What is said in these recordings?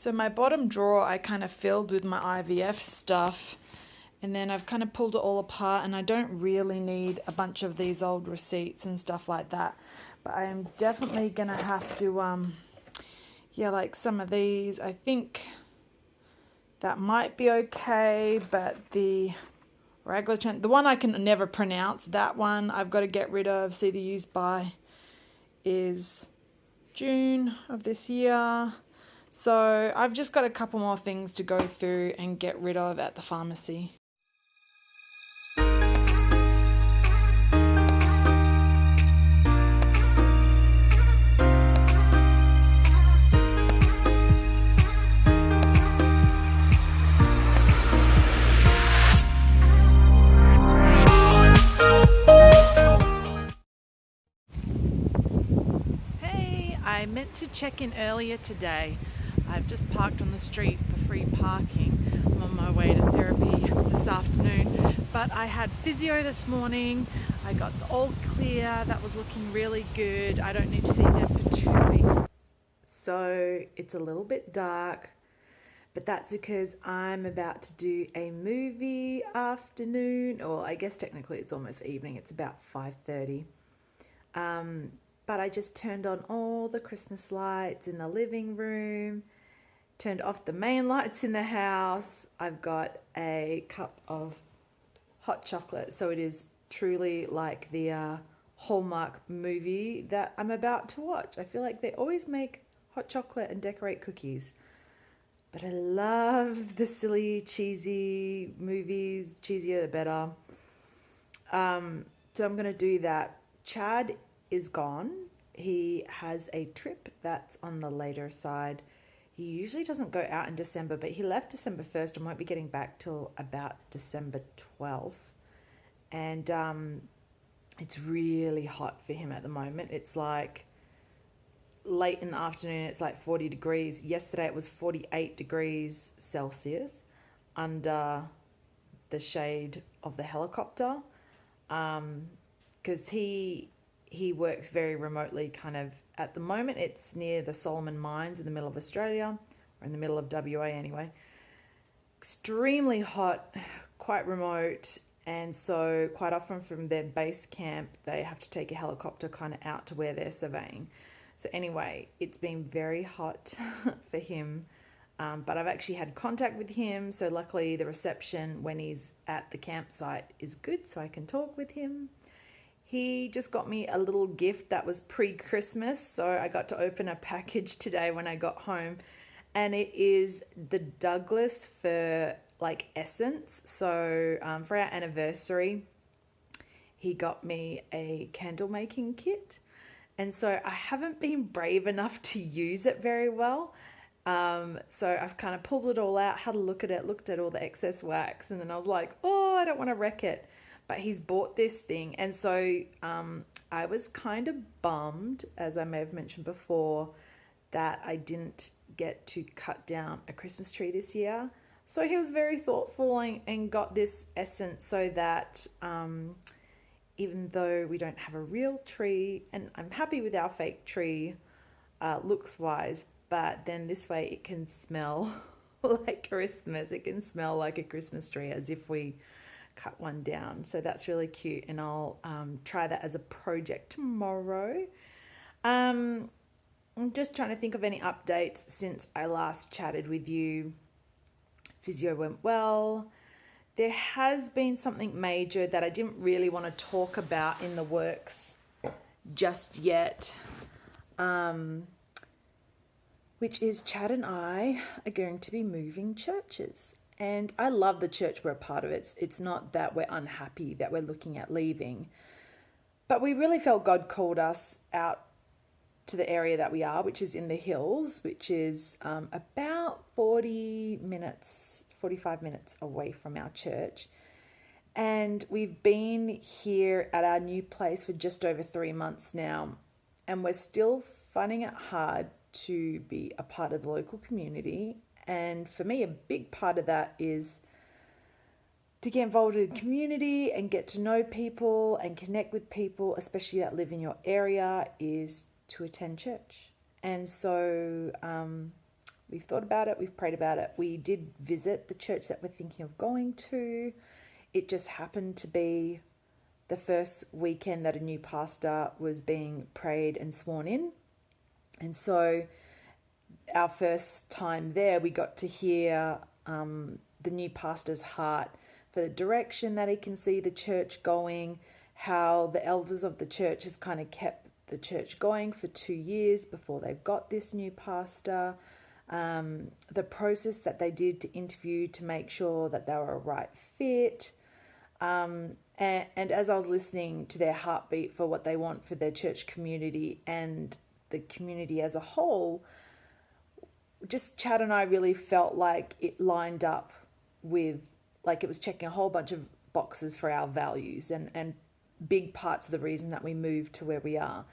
So my bottom drawer I kind of filled with my IVF stuff, and then I've kind of pulled it all apart, and I don't really need a bunch of these old receipts and stuff like that. But I am definitely gonna have to like some of these, I think that might be okay, but the the one I can never pronounce, that one I've got to get rid of. See, the used by is June of this year. So I've just got a couple more things to go through and get rid of at the pharmacy. I meant to check in earlier today. I've just parked on the street for free parking. I'm on my way to therapy this afternoon, but I had physio this morning. I got the all clear. That was looking really good. I don't need to see them for 2 weeks. So it's a little bit dark, but that's because I'm about to do a movie afternoon, or I guess technically it's almost evening. It's about 5:30. But I just turned on all the Christmas lights in the living room, turned off the main lights in the house. I've got a cup of hot chocolate, so it is truly like the Hallmark movie that I'm about to watch. I feel like they always make hot chocolate and decorate cookies. But I love the silly, cheesy movies. Cheesier the better. So I'm going to do that. Chad is gone. He has a trip that's on the later side. He usually doesn't go out in December, but he left December 1st and won't be getting back till about December 12th. And it's really hot for him at the moment. It's like late in the afternoon, it's like 40 degrees. Yesterday it was 48 degrees Celsius under the shade of the helicopter, because he works very remotely, kind of. At the moment it's near the Solomon Mines in the middle of Australia, or in the middle of WA anyway. Extremely hot, quite remote, and so quite often from their base camp they have to take a helicopter kind of out to where they're surveying. So anyway, it's been very hot for him, but I've actually had contact with him, so luckily the reception when he's at the campsite is good, so I can talk with him. He just got me a little gift that was pre-Christmas, so I got to open a package today when I got home, and it is the Douglas Fir like essence. So for our anniversary, he got me a candle making kit, and so I haven't been brave enough to use it very well. So I've kind of pulled it all out, had a look at it, looked at all the excess wax, and then I was like, oh, I don't want to wreck it. But he's bought this thing, and so I was kind of bummed, as I may have mentioned before, that I didn't get to cut down a Christmas tree this year. So he was very thoughtful and got this essence so that even though we don't have a real tree, and I'm happy with our fake tree looks-wise, but then this way it can smell like Christmas. It can smell like a Christmas tree as if we cut one down. So that's really cute, and I'll try that as a project tomorrow. I'm just trying to think of any updates since I last chatted with you. Physio went well. There has been something major that I didn't really want to talk about in the works just yet, which is Chad and I are going to be moving churches. And I love the church we're a part of. It's not that we're unhappy that we're looking at leaving. But we really felt God called us out to the area that we are, which is in the hills, which is about 45 minutes away from our church. And we've been here at our new place for just over 3 months now. And we're still finding it hard to be a part of the local community. And for me, a big part of that is to get involved in community and get to know people and connect with people, especially that live in your area, is to attend church. And so We've thought about it. We've prayed about it. We did visit the church that we're thinking of going to. It just happened to be the first weekend that a new pastor was being prayed and sworn in. And so our first time there, we got to hear the new pastor's heart for the direction that he can see the church going, how the elders of the church has kind of kept the church going for 2 years before they've got this new pastor, the process that they did to interview to make sure that they were a right fit. And as I was listening to their heartbeat for what they want for their church community and the community as a whole, just Chad and I really felt like it lined up with, like it was checking a whole bunch of boxes for our values and big parts of the reason that we moved to where we are.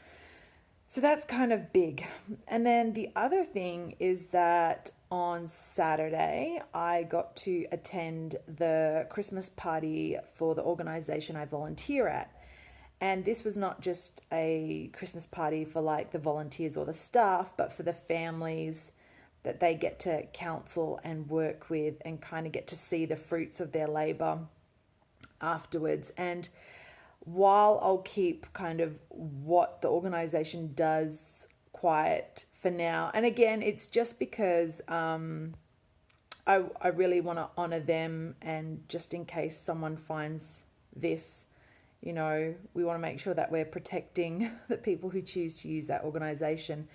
So that's kind of big. And then the other thing is that on Saturday, I got to attend the Christmas party for the organization I volunteer at. And this was not just a Christmas party for like the volunteers or the staff, but for the families that they get to counsel and work with and kind of get to see the fruits of their labor afterwards. And while I'll keep kind of what the organization does quiet for now, and again, it's just because I really want to honor them, and just in case someone finds this, you know, we want to make sure that we're protecting the people who choose to use that organization.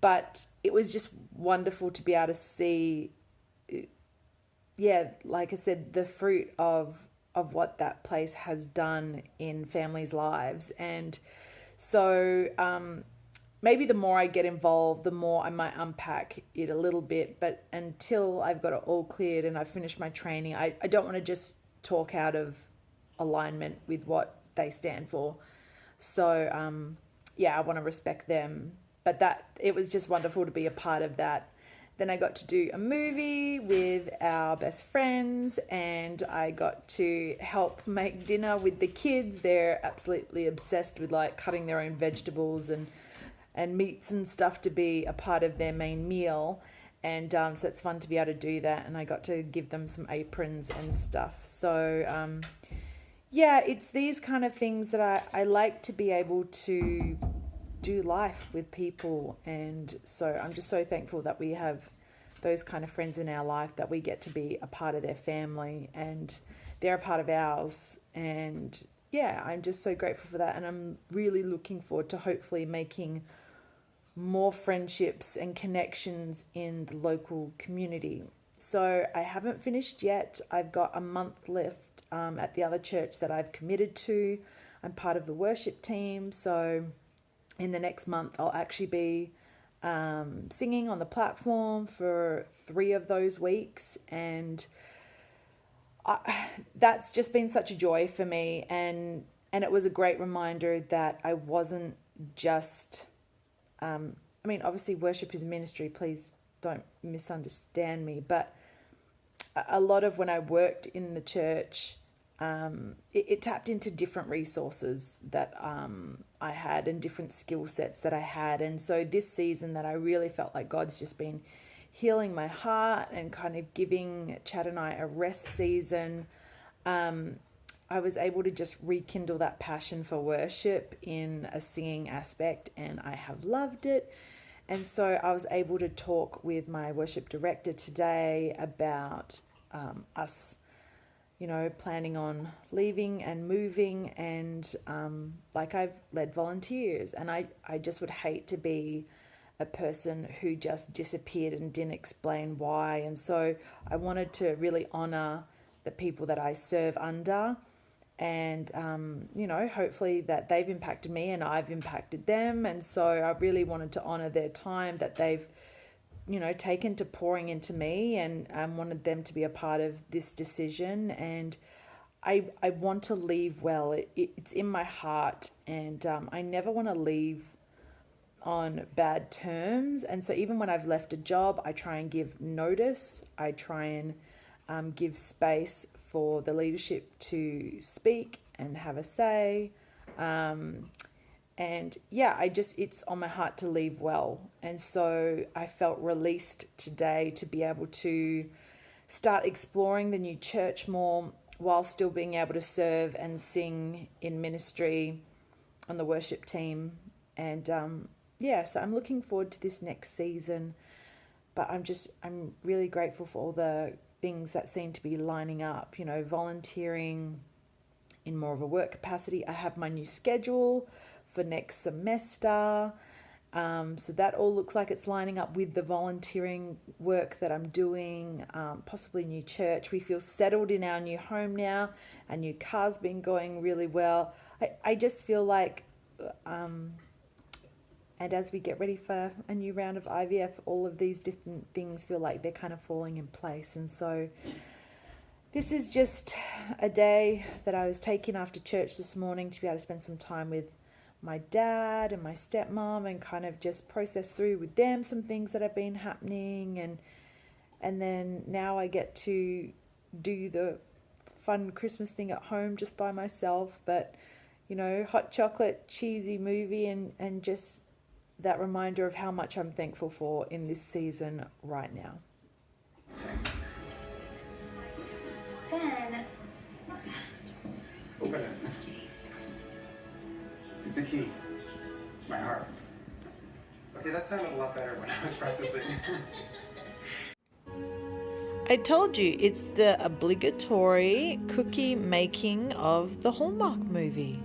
But it was just wonderful to be able to see, yeah, like I said, the fruit of what that place has done in families' lives. And so maybe the more I get involved, the more I might unpack it a little bit. But until I've got it all cleared and I've finished my training, I don't want to just talk out of alignment with what they stand for. So, yeah, I want to respect them. But that it was just wonderful to be a part of that. Then I got to do a movie with our best friends, and I got to help make dinner with the kids. They're absolutely obsessed with like cutting their own vegetables and meats and stuff to be a part of their main meal. And so it's fun to be able to do that. And I got to give them some aprons and stuff. So yeah, it's these kind of things that I like to be able to do life with people. And so I'm just so thankful that we have those kind of friends in our life, that we get to be a part of their family and they're a part of ours. And yeah, I'm just so grateful for that. And I'm really looking forward to hopefully making more friendships and connections in the local community. So I haven't finished yet. I've got a month left at the other church that I've committed to. I'm part of the worship team. So in the next month, I'll actually be singing on the platform for 3 of those weeks. And that's just been such a joy for me. And it was a great reminder that I wasn't just, I mean, obviously worship is ministry. Please don't misunderstand me. But a lot of when I worked in the church, it tapped into different resources that I had and different skill sets that I had. And so this season that I really felt like God's just been healing my heart and kind of giving Chad and I a rest season, I was able to just rekindle that passion for worship in a singing aspect, and I have loved it. And so I was able to talk with my worship director today about us, you know, planning on leaving and moving. And like I've led volunteers, and I just would hate to be a person who just disappeared and didn't explain why. And so I wanted to really honor the people that I serve under, and you know, hopefully that they've impacted me and I've impacted them. And so I really wanted to honor their time that they've, you know, taken to pouring into me, and wanted them to be a part of this decision. And I want to leave well. It's in my heart, and I never want to leave on bad terms. And so even when I've left a job, I try and give notice. I try and give space for the leadership to speak and have a say. And yeah, it's on my heart to leave well. And so I felt released today to be able to start exploring the new church more while still being able to serve and sing in ministry on the worship team. And yeah, so I'm looking forward to this next season. But I'm really grateful for all the things that seem to be lining up, you know, volunteering in more of a work capacity. I have my new schedule for next semester. So that all looks like it's lining up with the volunteering work that I'm doing, possibly new church. We feel settled in our new home now. Our new car's been going really well. I just feel like, and as we get ready for a new round of IVF, all of these different things feel like they're kind of falling in place. And so this is just a day that I was taking after church this morning to be able to spend some time with my dad and my stepmom and kind of just process through with them some things that have been happening. And then now I get to do the fun Christmas thing at home just by myself. But, you know, hot chocolate, cheesy movie, and just that reminder of how much I'm thankful for in this season right now. Ben. Open it. It's a key. It's my heart. Okay, that sounded a lot better when I was practicing. I told you, it's the obligatory cookie making of the Hallmark movie.